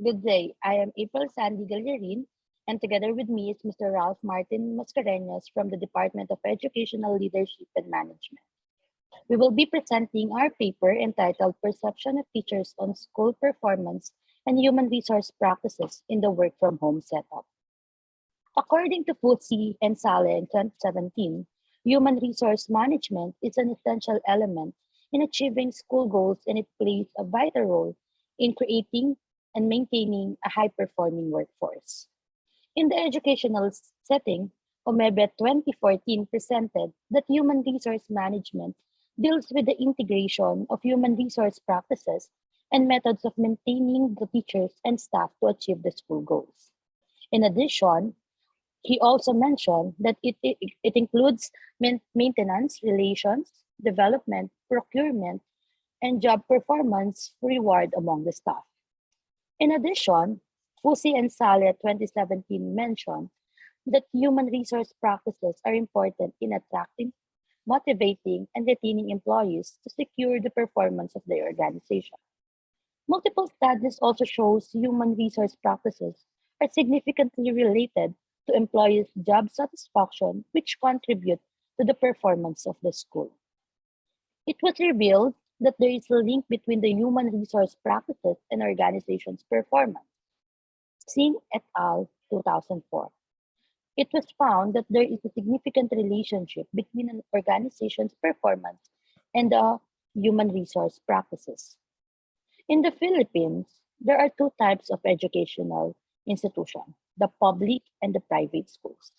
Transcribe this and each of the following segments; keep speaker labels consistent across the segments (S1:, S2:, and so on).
S1: Good day. I am April Sandy Gallarin, and together with me is Mr. Ralph Martin Mascarenas from the Department of Educational Leadership and Management. We will be presenting our paper entitled Perception of Teachers on School Performance and Human Resource Practices in the Work from Home Setup. According to FTSE and Sale in 2017, human resource management is an essential element in achieving school goals, and it plays a vital role in creating and maintaining a high-performing workforce. In the educational setting, OMEBE 2014 presented that human resource management deals with the integration of human resource practices and methods of maintaining the teachers and staff to achieve the school goals. In addition, he also mentioned that it includes maintenance, relations, development, procurement, and job performance reward among the staff. In addition, Fusi and Sale 2017 mentioned that human resource practices are important in attracting, motivating, and retaining employees to secure the performance of their organization. Multiple studies also shows human resource practices are significantly related to employees' job satisfaction, which contribute to the performance of the school. It was revealed that there is a link between the human resource practices and organization's performance. Singh et al. 2004. It was found that there is a significant relationship between an organization's performance and the human resource practices. In the Philippines, there are two types of educational institutions, the public and the private schools.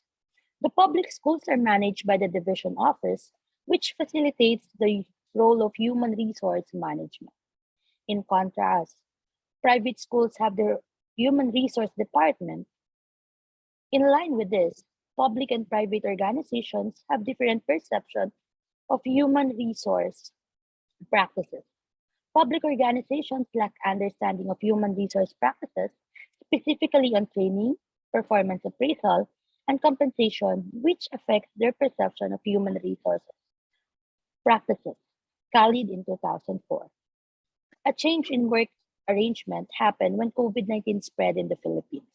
S1: The public schools are managed by the division office, which facilitates the role of human resource management. In contrast, private schools have their human resource department. In line with this, public and private organizations have different perception of human resource practices. Public organizations lack understanding of human resource practices, specifically on training, performance appraisal, and compensation, which affects their perception of human resources practices. Khalid in 2004. A change in work arrangement happened when COVID-19 spread in the Philippines.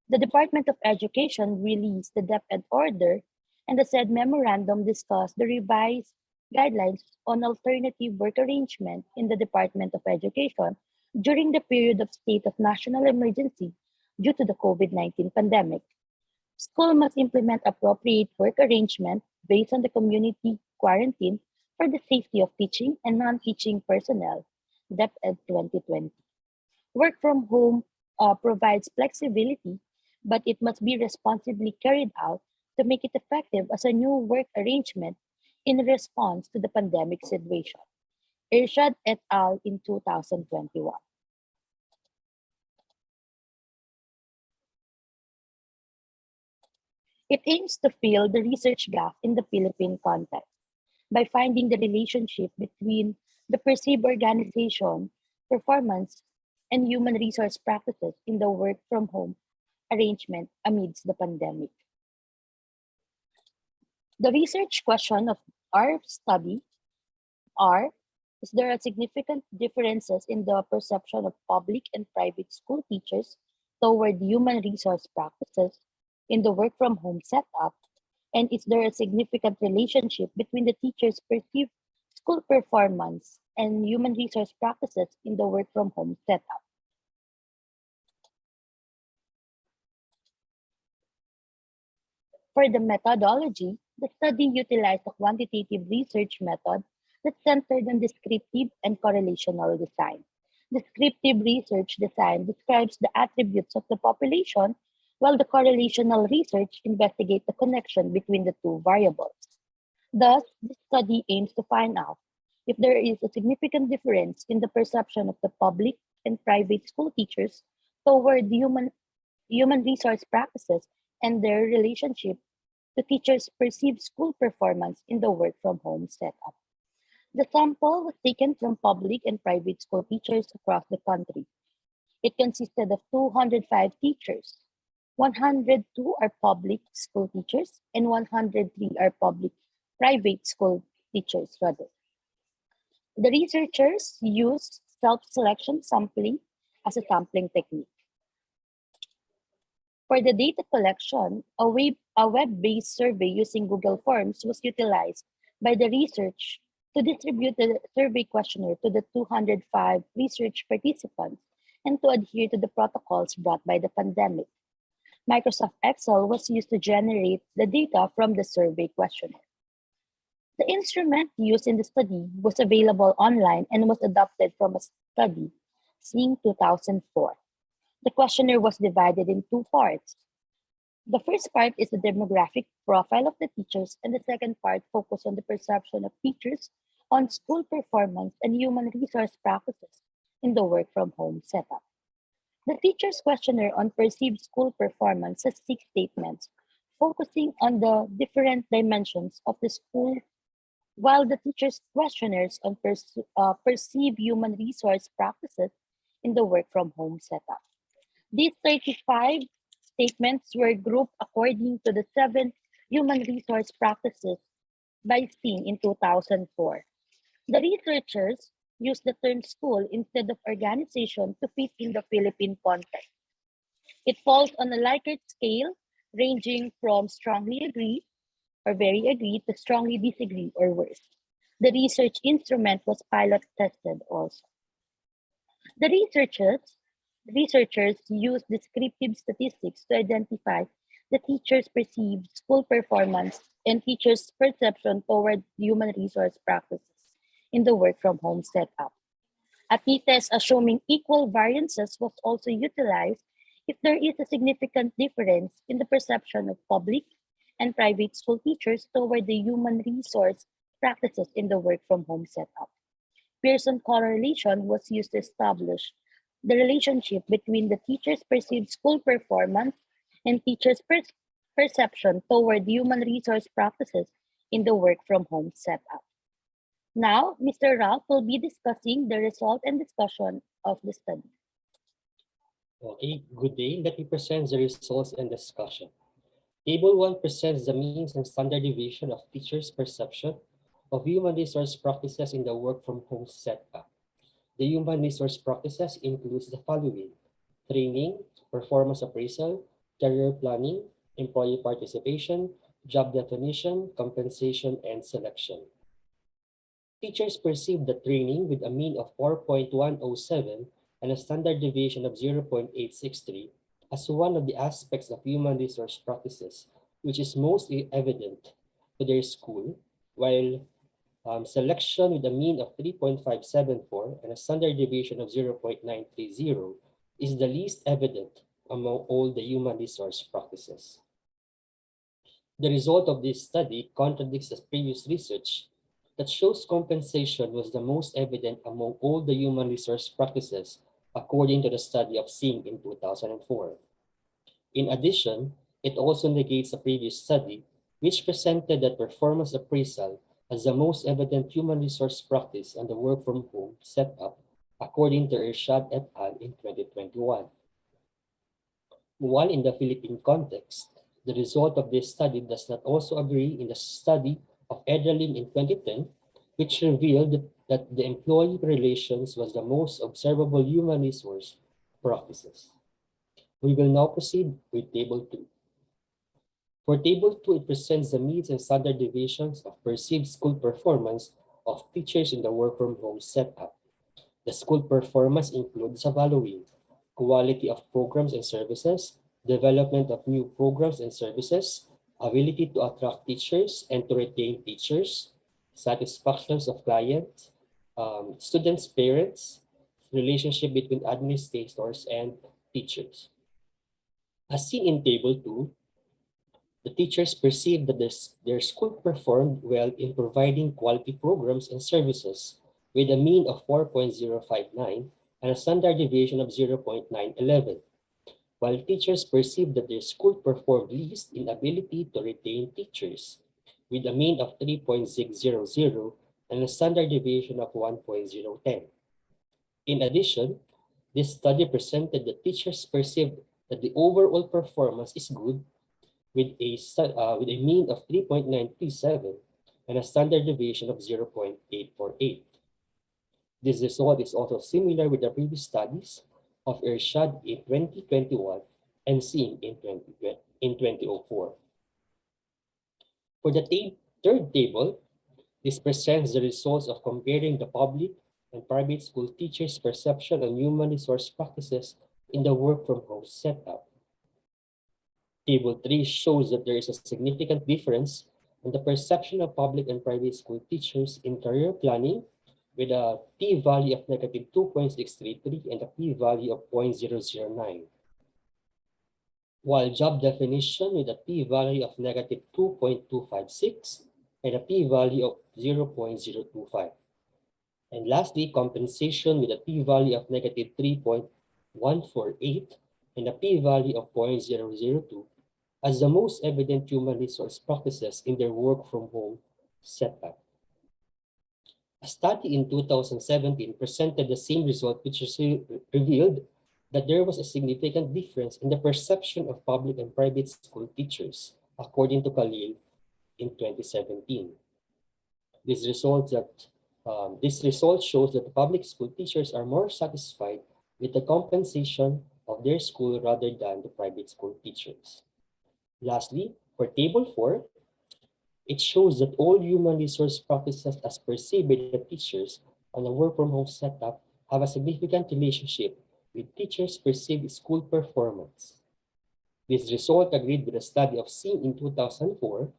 S1: The Department of Education released the DepEd order, and the said memorandum discussed the revised guidelines on alternative work arrangement in the Department of Education during the period of state of national emergency due to the COVID-19 pandemic. School must implement appropriate work arrangement based on the community quarantine for the safety of teaching and non-teaching personnel, DepEd 2020. Work from home provides flexibility, but it must be responsibly carried out to make it effective as a new work arrangement in response to the pandemic situation. Irshad et al. In 2021. It aims to fill the research gap in the Philippine context by finding the relationship between the perceived organization, performance, and human resource practices in the work from home arrangement amidst the pandemic. The research question of our study are, is there a significant differences in the perception of public and private school teachers toward human resource practices in the work from home setup? And is there a significant relationship between the teacher's perceived school performance and human resource practices in the work from home setup? For the methodology, the study utilized a quantitative research method that centered on descriptive and correlational design. Descriptive research design describes the attributes of the population, while the correlational research investigates the connection between the two variables. Thus, this study aims to find out if there is a significant difference in the perception of the public and private school teachers toward human resource practices and their relationship to teachers' perceived school performance in the work from home setup. The sample was taken from public and private school teachers across the country. It consisted of 205 teachers. 102 are public school teachers and 103 are private school teachers rather. The researchers used self-selection sampling as a sampling technique. For the data collection, a web-based survey using Google Forms was utilized by the research to distribute the survey questionnaire to the 205 research participants and to adhere to the protocols brought by the pandemic. Microsoft Excel was used to generate the data from the survey questionnaire. The instrument used in the study was available online and was adopted from a study, SING 2004. The questionnaire was divided in two parts. The first part is the demographic profile of the teachers, and the second part focused on the perception of teachers on school performance and human resource practices in the work from home setup. The teacher's questionnaire on perceived school performance has 6 statements, focusing on the different dimensions of the school, while the teacher's questionnaires on perceived human resource practices in the work from home setup. These 35 statements were grouped according to the 7 human resource practices by SING in 2004. The researchers used the term school instead of organization to fit in the Philippine context. It falls on a Likert scale ranging from strongly agree or very agree to strongly disagree or worse. The research instrument was pilot tested also. The researchers used descriptive statistics to identify the teacher's perceived school performance and teachers' perception toward human resource practices in the work from home setup. A t-test assuming equal variances was also utilized if there is a significant difference in the perception of public and private school teachers toward the human resource practices in the work from home setup. Pearson correlation was used to establish the relationship between the teacher's perceived school performance and teachers' perception toward human resource practices in the work from home setup. Now, Mr. Ralph will be discussing the result and discussion of the study.
S2: Okay, good day. Let me present the results and discussion. Table 1 presents the means and standard deviation of teachers' perception of human resource practices in the work from home setup. The human resource practices includes the following: training, performance appraisal, career planning, employee participation, job definition, compensation, and selection. Teachers perceive the training with a mean of 4.107 and a standard deviation of 0.863 as one of the aspects of human resource practices, which is most evident to their school, while selection with a mean of 3.574 and a standard deviation of 0.930 is the least evident among all the human resource practices. The result of this study contradicts the previous research that shows compensation was the most evident among all the human resource practices, according to the study of SING in 2004. In addition, it also negates a previous study, which presented that performance appraisal as the most evident human resource practice on the work from home setup, according to Irshad et al. In 2021. While in the Philippine context, the result of this study does not also agree in the study of Edelin in 2010, which revealed that the employee relations was the most observable human resource practices. We will now proceed with Table 2. For Table 2, it presents the means and standard deviations of perceived school performance of teachers in the work from home setup. The school performance includes the following: quality of programs and services, development of new programs and services, ability to attract teachers and to retain teachers, satisfactions of clients, students, parents, relationship between administrators and teachers. As seen in Table 2, the teachers perceived that their school performed well in providing quality programs and services with a mean of 4.059 and a standard deviation of 0.911, while teachers perceived that their school performed least in ability to retain teachers with a mean of 3.600 and a standard deviation of 1.010. In addition, this study presented that teachers perceived that the overall performance is good with a mean of 3.937 and a standard deviation of 0.848. This result is also similar with the previous studies of Irshad in 2021 and Singh in 2004. For the third table, this presents the results of comparing the public and private school teachers' perception on human resource practices in the work from home setup. Table 3 shows that there is a significant difference in the perception of public and private school teachers in career planning, with a p-value of -2.633 and a p-value of 0.009. While job definition with a p-value of -2.256 and a p-value of 0.025. And lastly, compensation with a p-value of -3.148 and a p-value of 0.002 as the most evident human resource practices in their work from home setup. A study in 2017 presented the same result, which revealed that there was a significant difference in the perception of public and private school teachers, according to Khalil in 2017. This result shows that the public school teachers are more satisfied with the compensation of their school rather than the private school teachers. Lastly, for Table 4, it shows that all human resource practices as perceived by the teachers on a work-from-home setup have a significant relationship with teachers' perceived school performance. This result agreed with a study of Singh in 2004,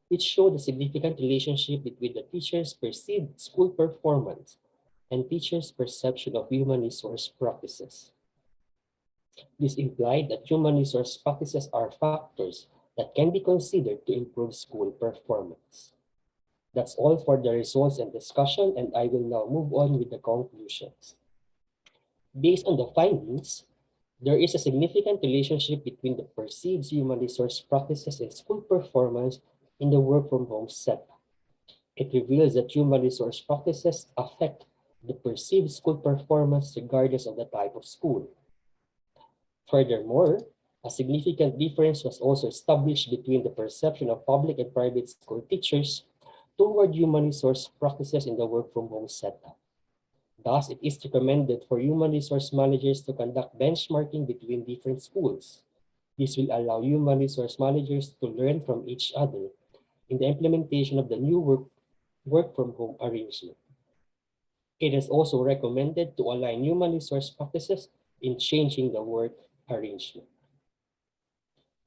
S2: which showed a significant relationship between the teacher's perceived school performance and teachers' perception of human resource practices. This implied that human resource practices are factors that can be considered to improve school performance. That's all for the results and discussion, and I will now move on with the conclusions. Based on the findings, there is a significant relationship between the perceived human resource practices and school performance in the work-from-home setup. It reveals that human resource practices affect the perceived school performance regardless of the type of school. Furthermore, a significant difference was also established between the perception of public and private school teachers toward human resource practices in the work-from-home setup. Thus, it is recommended for human resource managers to conduct benchmarking between different schools. This will allow human resource managers to learn from each other in the implementation of the new work-from-home arrangement. It is also recommended to align human resource practices in changing the work arrangement.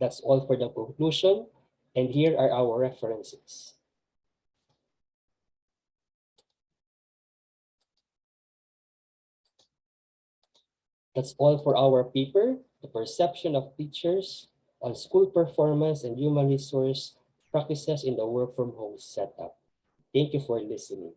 S2: That's all for the conclusion, and here are our references. That's all for our paper, The Perception of Teachers on School Performance and Human Resource Practices in the Work from Home Setup. Thank you for listening.